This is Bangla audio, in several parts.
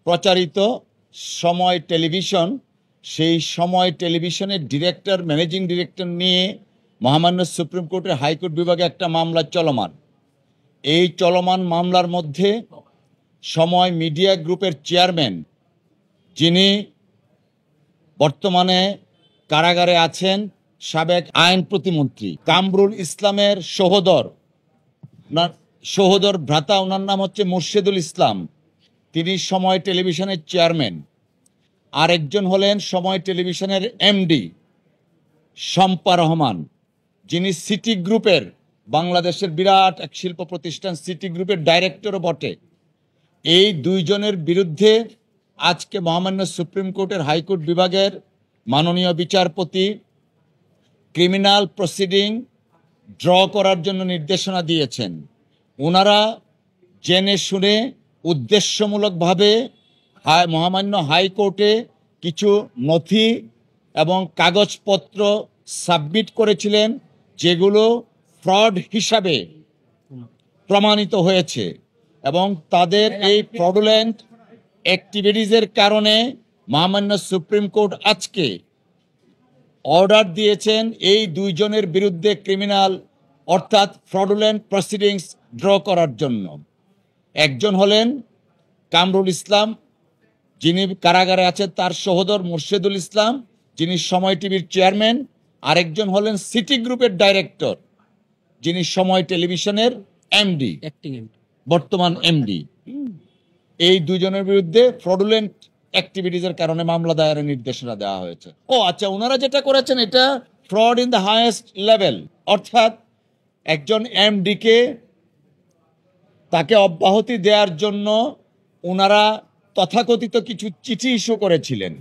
প্রচারিত সময় টেলিভিশন, সেই সময় টেলিভিশনের ডিরেক্টর, ম্যানেজিং ডিরেক্টর নিয়ে মহামান্য সুপ্রিম কোর্টের হাইকোর্ট বিভাগে একটা মামলা চলমান। এই চলমান মামলার মধ্যে সময় মিডিয়া গ্রুপের চেয়ারম্যান, যিনি বর্তমানে কারাগারে আছেন, সাবেক আইন প্রতিমন্ত্রী কামরুল ইসলামের সহোদর ভ্রাতা, ওনার নাম হচ্ছে মুর্শেদুল ইসলাম, তিনি সময় টেলিভিশনের চেয়ারম্যান। আরেকজন হলেন সময় টেলিভিশনের এমডি শম্পা রহমান, যিনি সিটি গ্রুপের, বাংলাদেশের বিরাট এক শিল্প প্রতিষ্ঠান সিটি গ্রুপের ডাইরেক্টরও বটে। এই দুইজনের বিরুদ্ধে আজকে মহামান্য সুপ্রিম কোর্টের হাইকোর্ট বিভাগের মাননীয় বিচারপতি ক্রিমিনাল প্রসিডিং ড্র করার জন্য নির্দেশনা দিয়েছেন। ওনারা জেনে শুনে উদ্দেশ্যমূলকভাবে মহামান্য হাইকোর্টে কিছু নথি এবং কাগজপত্র সাবমিট করেছিলেন, যেগুলো ফ্রড হিসাবে প্রমাণিত হয়েছে, এবং তাদের এই ফ্রডুলেন্ট অ্যাক্টিভিটিসের কারণে মহামান্য সুপ্রিম কোর্ট আজকে অর্ডার দিয়েছেন এই দুইজনের বিরুদ্ধে ক্রিমিনাল অর্থাৎ ফ্রডুলেন্ট প্রসিডিংস ড্র করার জন্য। একজন হলেন কামরুল ইসলাম, যিনি কারাগারে আছেন, তার সহোদর মুর্শেদুল ইসলাম, যিনি সময় টিভির চেয়ারম্যান। আরেকজন হলেন সিটি গ্রুপের ডাইরেক্টর, যিনি সময় টেলিভিশনের এমডি, বর্তমান এমডি। এই দুজনের বিরুদ্ধে ফ্রডুলেন্ট অ্যাক্টিভিটিসের কারণে মামলা দায়েরের নির্দেশনা দেওয়া হয়েছে। আচ্ছা, ওনারা যেটা করেছেন এটা fraud in the highest level, অর্থাৎ একজন এমডিকে তাকে অব্যাহতি দেওয়ার জন্য ওনারা তথাকথিত কিছু চিঠি ইস্যু করেছিলেন।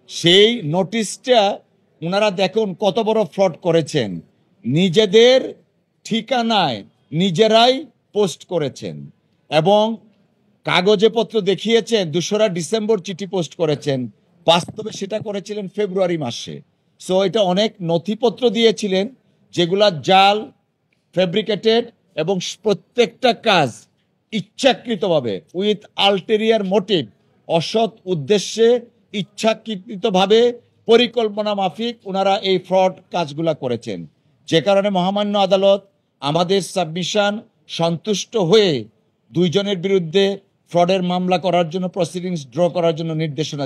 সেই নোটিশটা ওনারা দেখুন কত বড় ফ্রড করেছেন, নিজেদের ঠিকানায় নিজেরাই পোস্ট করেছেন এবং কাগজে পত্র দেখিয়েছেন 2রা ডিসেম্বর চিঠি পোস্ট করেছেন, বাস্তবে সেটা করেছিলেন ফেব্রুয়ারি মাসে। সো এটা অনেক নথিপত্র দিয়েছিলেন যেগুলা জাল, ফেব্রিকেটেড, এবং প্রত্যেকটা কাজ ইচ্ছাকৃতভাবে উইথ আলটেরিয়ার মোটিভ, অসৎ উদ্দেশ্যে ইচ্ছাকৃতভাবে পরিকল্পনা মাফিক ওনারা এই ফ্রড কাজগুলা করেছেন। যে কারণে মহামান্য আদালত আমাদের সাবমিশন সন্তুষ্ট হয়ে দুইজনের বিরুদ্ধে ফ্রডের মামলা করার জন্য, প্রসিডিংস ড্র করার জন্য নির্দেশনা